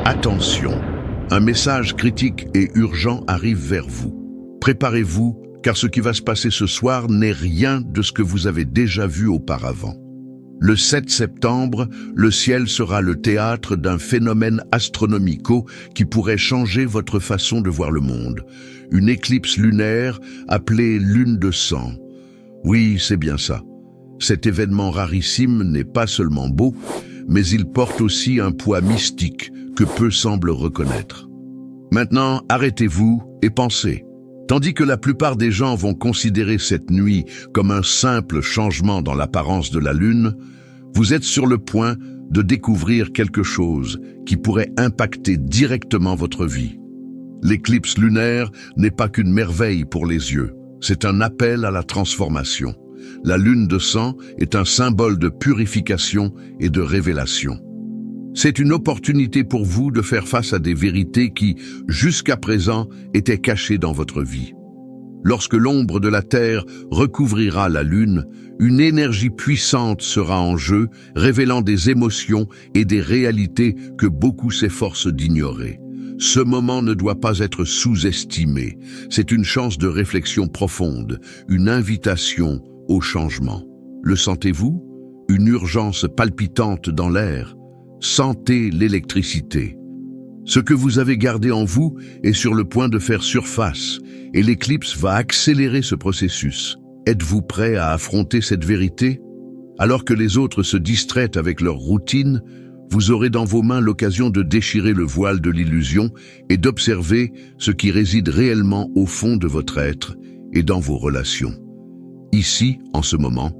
Attention, un message critique et urgent arrive vers vous. Préparez-vous, car ce qui va se passer ce soir n'est rien de ce que vous avez déjà vu auparavant. Le 7 septembre, le ciel sera le théâtre d'un phénomène astronomico qui pourrait changer votre façon de voir le monde. Une éclipse lunaire appelée lune de sang. Oui, c'est bien ça. Cet événement rarissime n'est pas seulement beau, mais il porte aussi un poids mystique que peu semblent reconnaître. Maintenant, arrêtez-vous et pensez. Tandis que la plupart des gens vont considérer cette nuit comme un simple changement dans l'apparence de la Lune, vous êtes sur le point de découvrir quelque chose qui pourrait impacter directement votre vie. L'éclipse lunaire n'est pas qu'une merveille pour les yeux, c'est un appel à la transformation. La lune de sang est un symbole de purification et de révélation. C'est une opportunité pour vous de faire face à des vérités qui, jusqu'à présent, étaient cachées dans votre vie. Lorsque l'ombre de la Terre recouvrira la Lune, une énergie puissante sera en jeu, révélant des émotions et des réalités que beaucoup s'efforcent d'ignorer. Ce moment ne doit pas être sous-estimé. C'est une chance de réflexion profonde, une invitation au changement. Le sentez-vous? Une urgence palpitante dans l'air. Sentez l'électricité. Ce que vous avez gardé en vous est sur le point de faire surface, et l'éclipse va accélérer ce processus. Êtes-vous prêt à affronter cette vérité? Alors que les autres se distraient avec leur routine, vous aurez dans vos mains l'occasion de déchirer le voile de l'illusion et d'observer ce qui réside réellement au fond de votre être et dans vos relations. Ici, en ce moment,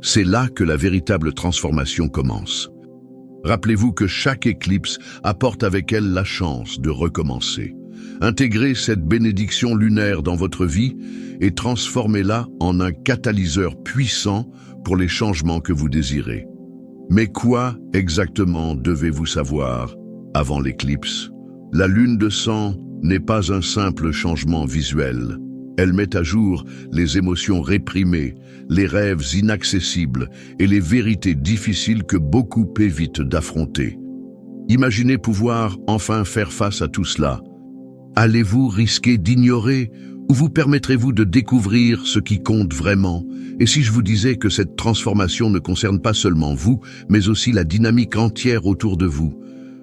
c'est là que la véritable transformation commence. Rappelez-vous que chaque éclipse apporte avec elle la chance de recommencer. Intégrez cette bénédiction lunaire dans votre vie et transformez-la en un catalyseur puissant pour les changements que vous désirez. Mais quoi exactement devez-vous savoir avant l'éclipse? La lune de sang n'est pas un simple changement visuel. Elle met à jour les émotions réprimées, les rêves inaccessibles et les vérités difficiles que beaucoup évitent d'affronter. Imaginez pouvoir enfin faire face à tout cela. Allez-vous risquer d'ignorer ou vous permettrez-vous de découvrir ce qui compte vraiment? Et si je vous disais que cette transformation ne concerne pas seulement vous, mais aussi la dynamique entière autour de vous?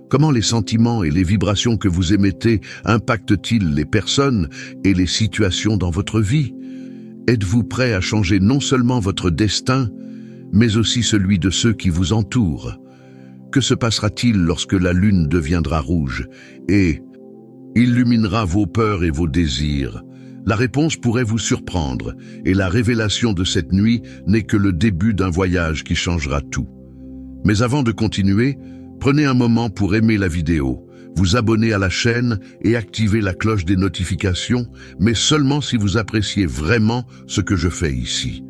Comment les sentiments et les vibrations que vous émettez impactent-ils les personnes et les situations dans votre vie? Êtes-vous prêt à changer non seulement votre destin, mais aussi celui de ceux qui vous entourent? Que se passera-t-il lorsque la lune deviendra rouge et illuminera vos peurs et vos désirs? La réponse pourrait vous surprendre, et la révélation de cette nuit n'est que le début d'un voyage qui changera tout. Mais avant de continuer, prenez un moment pour aimer la vidéo, vous abonner à la chaîne et activer la cloche des notifications, mais seulement si vous appréciez vraiment ce que je fais ici.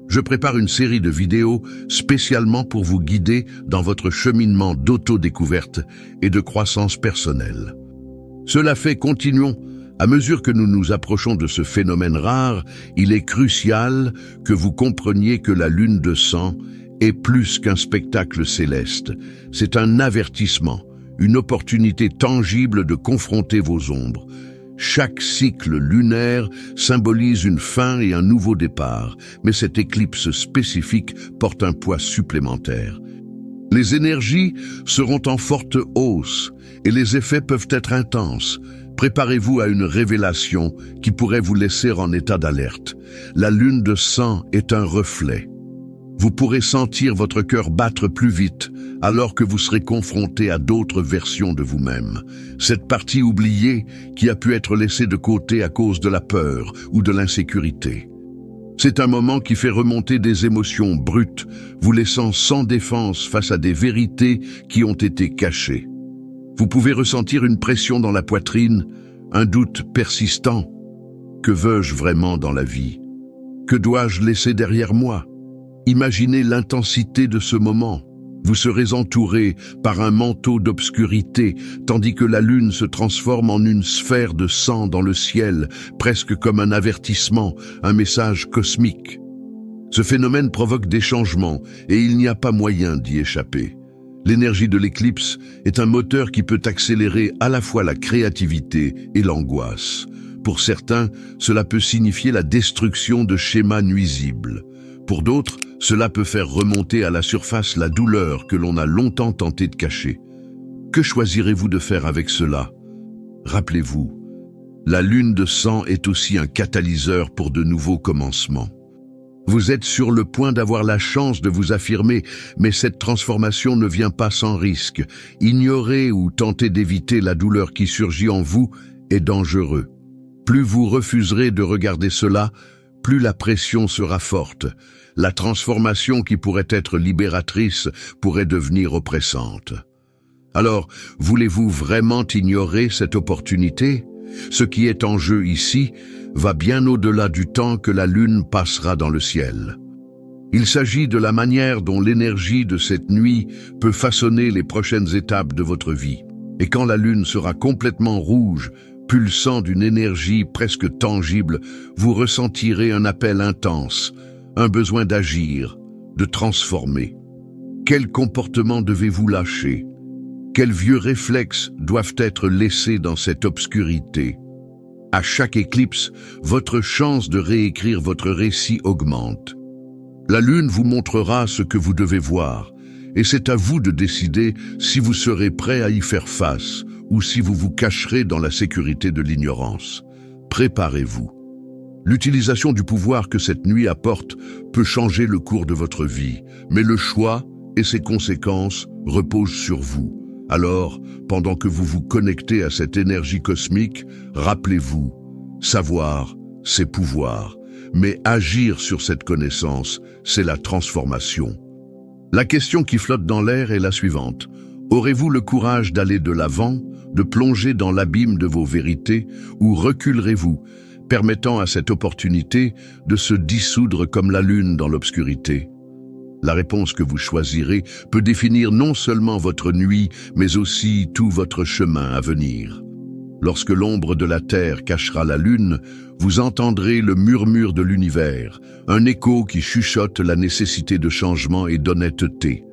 Je prépare une série de vidéos spécialement pour vous guider dans votre cheminement d'autodécouverte et de croissance personnelle. Cela fait, continuons. À mesure que nous nous approchons de ce phénomène rare, il est crucial que vous compreniez que la lune de sang est plus qu'un spectacle céleste. C'est un avertissement, une opportunité tangible de confronter vos ombres. Chaque cycle lunaire symbolise une fin et un nouveau départ, mais cette éclipse spécifique porte un poids supplémentaire. Les énergies seront en forte hausse et les effets peuvent être intenses. Préparez-vous à une révélation qui pourrait vous laisser en état d'alerte. La lune de sang est un reflet. Vous pourrez sentir votre cœur battre plus vite alors que vous serez confronté à d'autres versions de vous-même. Cette partie oubliée qui a pu être laissée de côté à cause de la peur ou de l'insécurité. C'est un moment qui fait remonter des émotions brutes, vous laissant sans défense face à des vérités qui ont été cachées. Vous pouvez ressentir une pression dans la poitrine, un doute persistant. Que veux-je vraiment dans la vie? Que dois-je laisser derrière moi? Imaginez l'intensité de ce moment. Vous serez entouré par un manteau d'obscurité, tandis que la lune se transforme en une sphère de sang dans le ciel, presque comme un avertissement, un message cosmique. Ce phénomène provoque des changements, et il n'y a pas moyen d'y échapper. L'énergie de l'éclipse est un moteur qui peut accélérer à la fois la créativité et l'angoisse. Pour certains, cela peut signifier la destruction de schémas nuisibles. Pour d'autres, cela peut faire remonter à la surface la douleur que l'on a longtemps tenté de cacher. Que choisirez-vous de faire avec cela? Rappelez-vous, la lune de sang est aussi un catalyseur pour de nouveaux commencements. Vous êtes sur le point d'avoir la chance de vous affirmer, mais cette transformation ne vient pas sans risque. Ignorer ou tenter d'éviter la douleur qui surgit en vous est dangereux. Plus vous refuserez de regarder cela, plus la pression sera forte. La transformation qui pourrait être libératrice pourrait devenir oppressante. Alors, voulez-vous vraiment ignorer cette opportunité? Ce qui est en jeu ici va bien au-delà du temps que la lune passera dans le ciel. Il s'agit de la manière dont l'énergie de cette nuit peut façonner les prochaines étapes de votre vie. Et quand la lune sera complètement rouge, pulsant d'une énergie presque tangible, vous ressentirez un appel intense, un besoin d'agir, de transformer. Quel comportement devez-vous lâcher? Quels vieux réflexes doivent être laissés dans cette obscurité? À chaque éclipse, votre chance de réécrire votre récit augmente. La lune vous montrera ce que vous devez voir, et c'est à vous de décider si vous serez prêt à y faire face ou si vous vous cacherez dans la sécurité de l'ignorance. Préparez-vous. L'utilisation du pouvoir que cette nuit apporte peut changer le cours de votre vie, mais le choix et ses conséquences reposent sur vous. Alors, pendant que vous vous connectez à cette énergie cosmique, rappelez-vous, savoir, c'est pouvoir, mais agir sur cette connaissance, c'est la transformation. La question qui flotte dans l'air est la suivante. Aurez-vous le courage d'aller de l'avant, de plonger dans l'abîme de vos vérités, ou reculerez-vous, permettant à cette opportunité de se dissoudre comme la lune dans l'obscurité? La réponse que vous choisirez peut définir non seulement votre nuit, mais aussi tout votre chemin à venir. Lorsque l'ombre de la Terre cachera la Lune, vous entendrez le murmure de l'univers, un écho qui chuchote la nécessité de changement et d'honnêteté.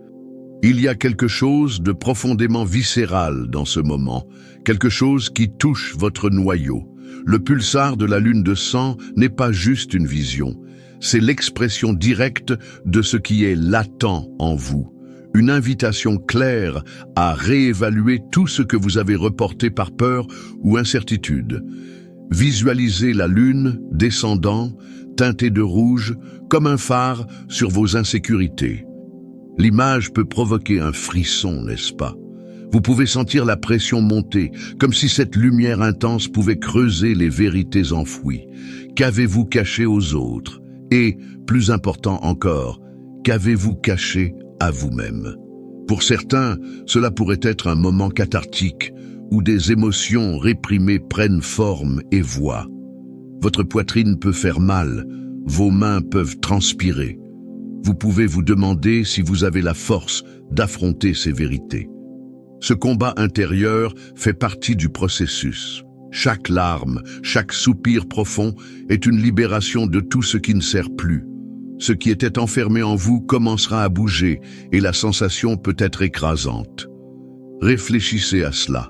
Il y a quelque chose de profondément viscéral dans ce moment, quelque chose qui touche votre noyau. Le pulsar de la lune de sang n'est pas juste une vision, c'est l'expression directe de ce qui est latent en vous. Une invitation claire à réévaluer tout ce que vous avez reporté par peur ou incertitude. Visualisez la lune descendant, teintée de rouge, comme un phare sur vos insécurités. L'image peut provoquer un frisson, n'est-ce pas? Vous pouvez sentir la pression monter, comme si cette lumière intense pouvait creuser les vérités enfouies. Qu'avez-vous caché aux autres? Et, plus important encore, qu'avez-vous caché à vous-même? Pour certains, cela pourrait être un moment cathartique, où des émotions réprimées prennent forme et voix. Votre poitrine peut faire mal, vos mains peuvent transpirer. Vous pouvez vous demander si vous avez la force d'affronter ces vérités. Ce combat intérieur fait partie du processus. Chaque larme, chaque soupir profond est une libération de tout ce qui ne sert plus. Ce qui était enfermé en vous commencera à bouger et la sensation peut être écrasante. Réfléchissez à cela.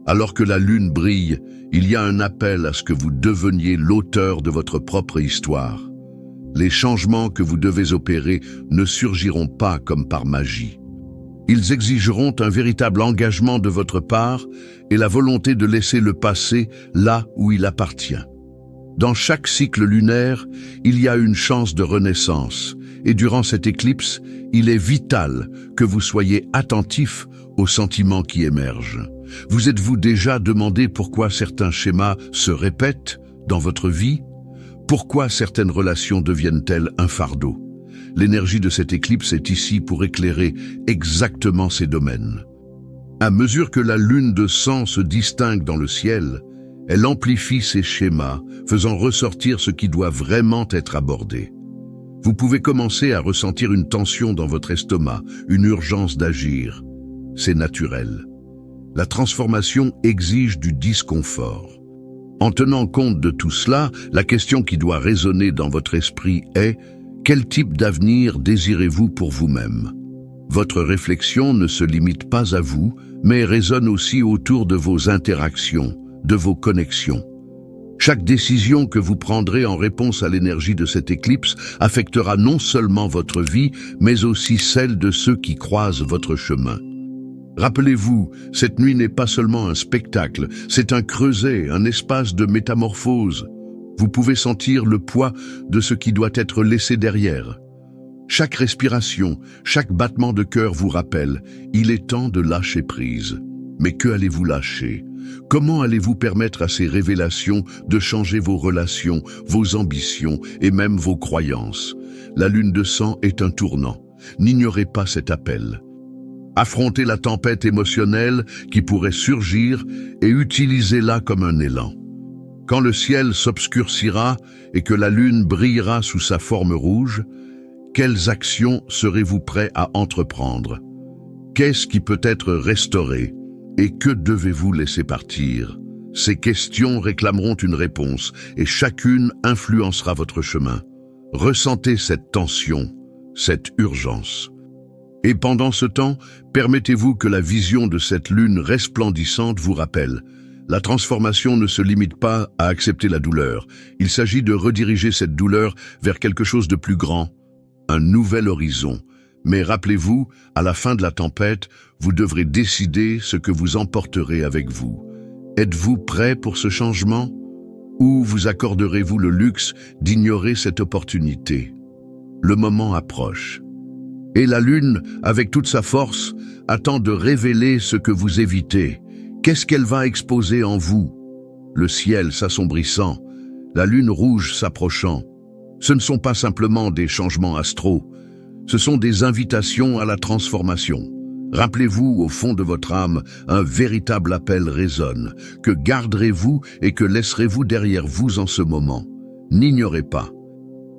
Alors que la lune brille, il y a un appel à ce que vous deveniez l'auteur de votre propre histoire. Les changements que vous devez opérer ne surgiront pas comme par magie. Ils exigeront un véritable engagement de votre part et la volonté de laisser le passé là où il appartient. Dans chaque cycle lunaire, il y a une chance de renaissance, et durant cette éclipse, il est vital que vous soyez attentif aux sentiments qui émergent. Vous êtes-vous déjà demandé pourquoi certains schémas se répètent dans votre vie? Pourquoi certaines relations deviennent-elles un fardeau? L'énergie de cette éclipse est ici pour éclairer exactement ces domaines. À mesure que la lune de sang se distingue dans le ciel, elle amplifie ces schémas, faisant ressortir ce qui doit vraiment être abordé. Vous pouvez commencer à ressentir une tension dans votre estomac, une urgence d'agir. C'est naturel. La transformation exige du disconfort. En tenant compte de tout cela, la question qui doit résonner dans votre esprit est: quel type d'avenir désirez-vous pour vous-même? Votre réflexion ne se limite pas à vous, mais résonne aussi autour de vos interactions, de vos connexions. Chaque décision que vous prendrez en réponse à l'énergie de cette éclipse affectera non seulement votre vie, mais aussi celle de ceux qui croisent votre chemin. Rappelez-vous, cette nuit n'est pas seulement un spectacle, c'est un creuset, un espace de métamorphose. Vous pouvez sentir le poids de ce qui doit être laissé derrière. Chaque respiration, chaque battement de cœur vous rappelle, il est temps de lâcher prise. Mais que allez-vous lâcher? Comment allez-vous permettre à ces révélations de changer vos relations, vos ambitions et même vos croyances? La lune de sang est un tournant. N'ignorez pas cet appel. Affrontez la tempête émotionnelle qui pourrait surgir et utilisez-la comme un élan. Quand le ciel s'obscurcira et que la lune brillera sous sa forme rouge, quelles actions serez-vous prêt à entreprendre? Qu'est-ce qui peut être restauré? Et que devez-vous laisser partir? Ces questions réclameront une réponse et chacune influencera votre chemin. Ressentez cette tension, cette urgence. Et pendant ce temps, permettez-vous que la vision de cette lune resplendissante vous rappelle. La transformation ne se limite pas à accepter la douleur. Il s'agit de rediriger cette douleur vers quelque chose de plus grand, un nouvel horizon. Mais rappelez-vous, à la fin de la tempête, vous devrez décider ce que vous emporterez avec vous. Êtes-vous prêt pour ce changement? Ou vous accorderez-vous le luxe d'ignorer cette opportunité? Le moment approche. Et la lune, avec toute sa force, attend de révéler ce que vous évitez. Qu'est-ce qu'elle va exposer en vous? Le ciel s'assombrissant, la lune rouge s'approchant. Ce ne sont pas simplement des changements astraux, ce sont des invitations à la transformation. Rappelez-vous, au fond de votre âme, un véritable appel résonne. Que garderez-vous et que laisserez-vous derrière vous en ce moment? N'ignorez pas.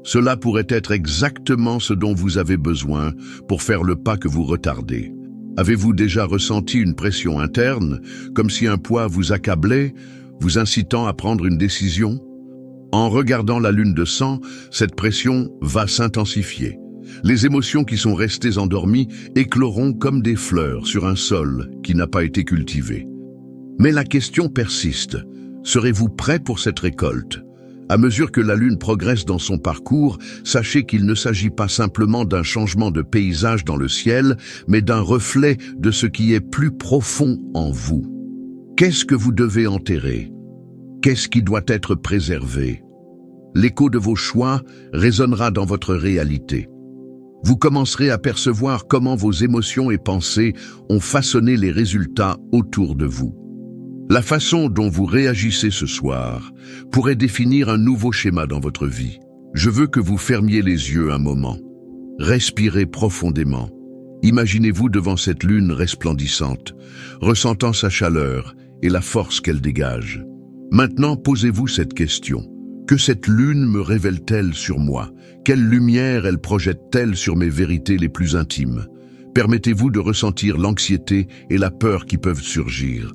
Cela pourrait être exactement ce dont vous avez besoin pour faire le pas que vous retardez. Avez-vous déjà ressenti une pression interne, comme si un poids vous accablait, vous incitant à prendre une décision? En regardant la lune de sang, cette pression va s'intensifier. Les émotions qui sont restées endormies écloront comme des fleurs sur un sol qui n'a pas été cultivé. Mais la question persiste. Serez-vous prêt pour cette récolte? À mesure que la lune progresse dans son parcours, sachez qu'il ne s'agit pas simplement d'un changement de paysage dans le ciel, mais d'un reflet de ce qui est plus profond en vous. Qu'est-ce que vous devez enterrer? Qu'est-ce qui doit être préservé? L'écho de vos choix résonnera dans votre réalité. Vous commencerez à percevoir comment vos émotions et pensées ont façonné les résultats autour de vous. La façon dont vous réagissez ce soir pourrait définir un nouveau schéma dans votre vie. Je veux que vous fermiez les yeux un moment. Respirez profondément. Imaginez-vous devant cette lune resplendissante, ressentant sa chaleur et la force qu'elle dégage. Maintenant, posez-vous cette question. Que cette lune me révèle-t-elle sur moi? Quelle lumière elle projette-t-elle sur mes vérités les plus intimes? Permettez-vous de ressentir l'anxiété et la peur qui peuvent surgir.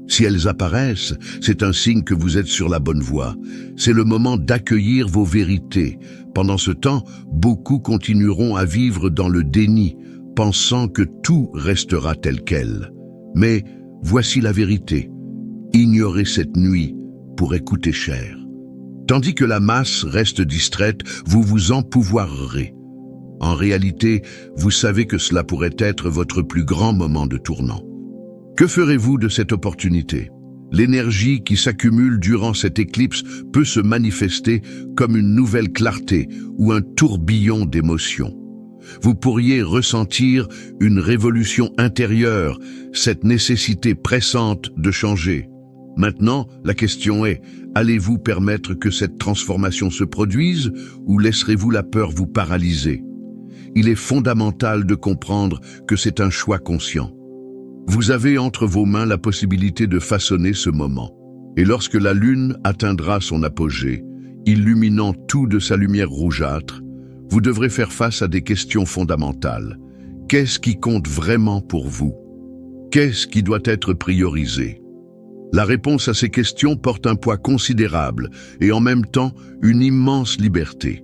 Si elles apparaissent, c'est un signe que vous êtes sur la bonne voie. C'est le moment d'accueillir vos vérités. Pendant ce temps, beaucoup continueront à vivre dans le déni, pensant que tout restera tel quel. Mais voici la vérité. Ignorer cette nuit pourrait coûter cher. Tandis que la masse reste distraite, vous vous empouvoirerez. En réalité, vous savez que cela pourrait être votre plus grand moment de tournant. Que ferez-vous de cette opportunité? L'énergie qui s'accumule durant cette éclipse peut se manifester comme une nouvelle clarté ou un tourbillon d'émotions. Vous pourriez ressentir une révolution intérieure, cette nécessité pressante de changer. Maintenant, la question est, allez-vous permettre que cette transformation se produise ou laisserez-vous la peur vous paralyser? Il est fondamental de comprendre que c'est un choix conscient. Vous avez entre vos mains la possibilité de façonner ce moment. Et lorsque la lune atteindra son apogée, illuminant tout de sa lumière rougeâtre, vous devrez faire face à des questions fondamentales. Qu'est-ce qui compte vraiment pour vous? Qu'est-ce qui doit être priorisé? La réponse à ces questions porte un poids considérable et en même temps une immense liberté.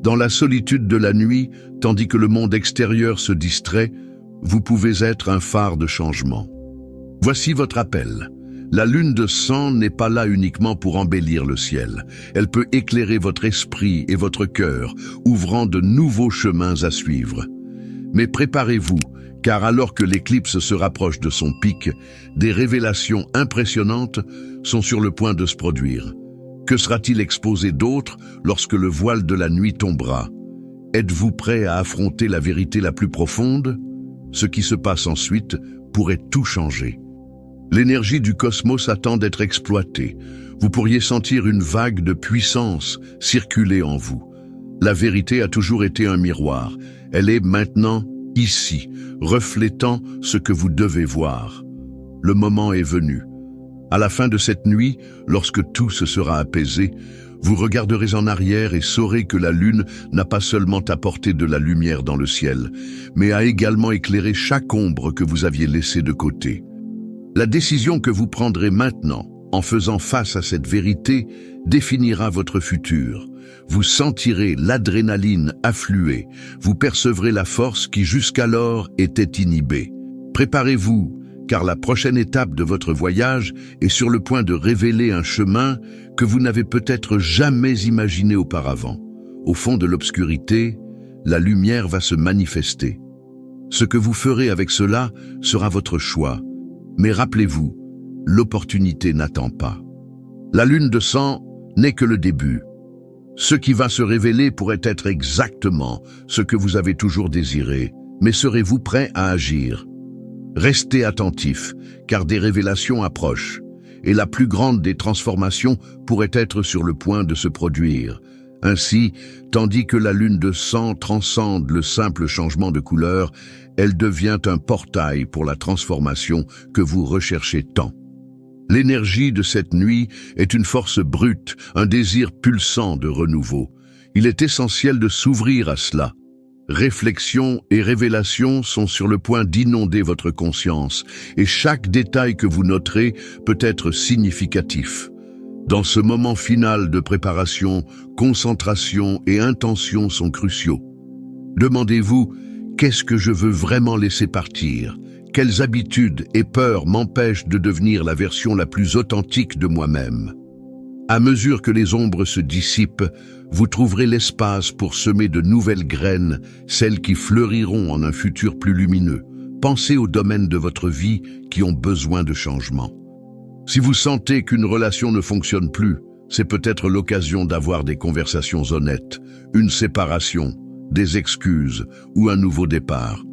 Dans la solitude de la nuit, tandis que le monde extérieur se distrait, vous pouvez être un phare de changement. Voici votre appel. La lune de sang n'est pas là uniquement pour embellir le ciel. Elle peut éclairer votre esprit et votre cœur, ouvrant de nouveaux chemins à suivre. Mais préparez-vous, car alors que l'éclipse se rapproche de son pic, des révélations impressionnantes sont sur le point de se produire. Que sera-t-il exposé d'autre lorsque le voile de la nuit tombera? Êtes-vous prêt à affronter la vérité la plus profonde? Ce qui se passe ensuite pourrait tout changer. L'énergie du cosmos attend d'être exploitée. Vous pourriez sentir une vague de puissance circuler en vous. La vérité a toujours été un miroir. Elle est maintenant ici, reflétant ce que vous devez voir. Le moment est venu. À la fin de cette nuit, lorsque tout se sera apaisé, vous regarderez en arrière et saurez que la lune n'a pas seulement apporté de la lumière dans le ciel, mais a également éclairé chaque ombre que vous aviez laissée de côté. La décision que vous prendrez maintenant, en faisant face à cette vérité, définira votre futur. Vous sentirez l'adrénaline affluer, vous percevrez la force qui jusqu'alors était inhibée. Préparez-vous, car la prochaine étape de votre voyage est sur le point de révéler un chemin que vous n'avez peut-être jamais imaginé auparavant. Au fond de l'obscurité, la lumière va se manifester. Ce que vous ferez avec cela sera votre choix. Mais rappelez-vous, l'opportunité n'attend pas. La lune de sang n'est que le début. Ce qui va se révéler pourrait être exactement ce que vous avez toujours désiré, mais serez-vous prêt à agir? Restez attentif, car des révélations approchent, et la plus grande des transformations pourrait être sur le point de se produire. Ainsi, tandis que la lune de sang transcende le simple changement de couleur, elle devient un portail pour la transformation que vous recherchez tant. L'énergie de cette nuit est une force brute, un désir pulsant de renouveau. Il est essentiel de s'ouvrir à cela. Réflexion et révélation sont sur le point d'inonder votre conscience, et chaque détail que vous noterez peut être significatif. Dans ce moment final de préparation, concentration et intention sont cruciaux. Demandez-vous, qu'est-ce que je veux vraiment laisser partir? Quelles habitudes et peurs m'empêchent de devenir la version la plus authentique de moi-même? À mesure que les ombres se dissipent, vous trouverez l'espace pour semer de nouvelles graines, celles qui fleuriront en un futur plus lumineux. Pensez aux domaines de votre vie qui ont besoin de changement. Si vous sentez qu'une relation ne fonctionne plus, c'est peut-être l'occasion d'avoir des conversations honnêtes, une séparation, des excuses ou un nouveau départ.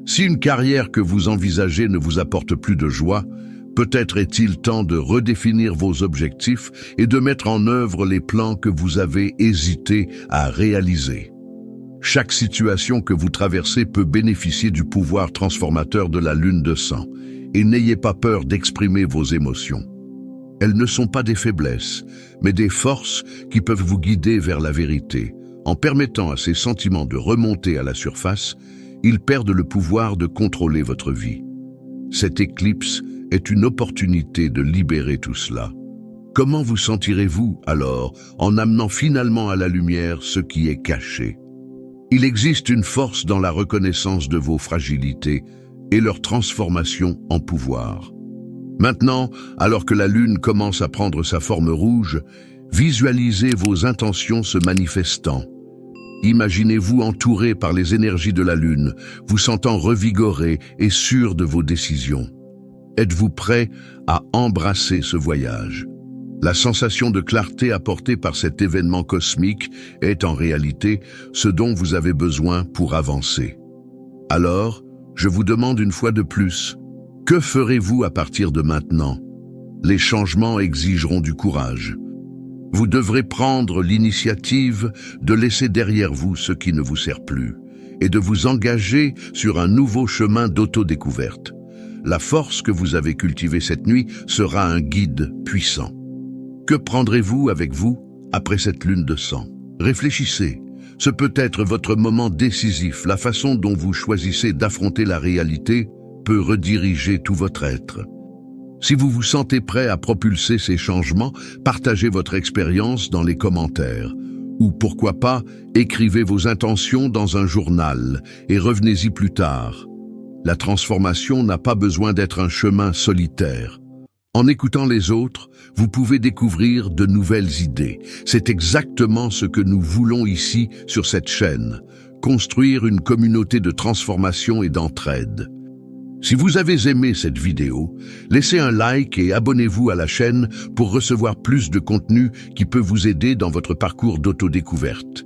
Si une carrière que vous envisagez ne vous apporte plus de joie, peut-être est-il temps de redéfinir vos objectifs et de mettre en œuvre les plans que vous avez hésité à réaliser. Chaque situation que vous traversez peut bénéficier du pouvoir transformateur de la lune de sang, et n'ayez pas peur d'exprimer vos émotions. Elles ne sont pas des faiblesses, mais des forces qui peuvent vous guider vers la vérité. En permettant à ces sentiments de remonter à la surface, ils perdent le pouvoir de contrôler votre vie. Cette éclipse est une opportunité de libérer tout cela. Comment vous sentirez-vous alors en amenant finalement à la lumière ce qui est caché? Il existe une force dans la reconnaissance de vos fragilités et leur transformation en pouvoir. Maintenant, alors que la lune commence à prendre sa forme rouge, visualisez vos intentions se manifestant. Imaginez-vous entouré par les énergies de la lune, vous sentant revigoré et sûr de vos décisions. Êtes-vous prêt à embrasser ce voyage? La sensation de clarté apportée par cet événement cosmique est en réalité ce dont vous avez besoin pour avancer. Alors, je vous demande une fois de plus, que ferez-vous à partir de maintenant? Les changements exigeront du courage. Vous devrez prendre l'initiative de laisser derrière vous ce qui ne vous sert plus et de vous engager sur un nouveau chemin d'autodécouverte. La force que vous avez cultivée cette nuit sera un guide puissant. Que prendrez-vous avec vous après cette lune de sang? Réfléchissez. Ce peut être votre moment décisif. La façon dont vous choisissez d'affronter la réalité peut rediriger tout votre être. Si vous vous sentez prêt à propulser ces changements, partagez votre expérience dans les commentaires. Ou pourquoi pas, écrivez vos intentions dans un journal et revenez-y plus tard. La transformation n'a pas besoin d'être un chemin solitaire. En écoutant les autres, vous pouvez découvrir de nouvelles idées. C'est exactement ce que nous voulons ici sur cette chaîne. Construire une communauté de transformation et d'entraide. Si vous avez aimé cette vidéo, laissez un like et abonnez-vous à la chaîne pour recevoir plus de contenu qui peut vous aider dans votre parcours d'autodécouverte.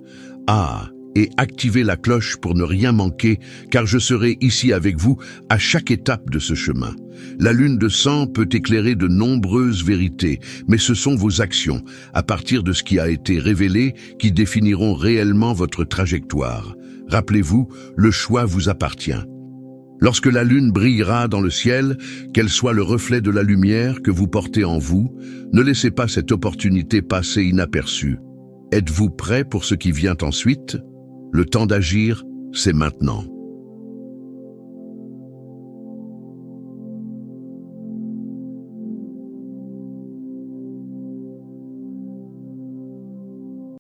Et activez la cloche pour ne rien manquer, car je serai ici avec vous à chaque étape de ce chemin. La lune de sang peut éclairer de nombreuses vérités, mais ce sont vos actions, à partir de ce qui a été révélé, qui définiront réellement votre trajectoire. Rappelez-vous, le choix vous appartient. Lorsque la lune brillera dans le ciel, qu'elle soit le reflet de la lumière que vous portez en vous, ne laissez pas cette opportunité passer inaperçue. Êtes-vous prêt pour ce qui vient ensuite? Le temps d'agir, c'est maintenant.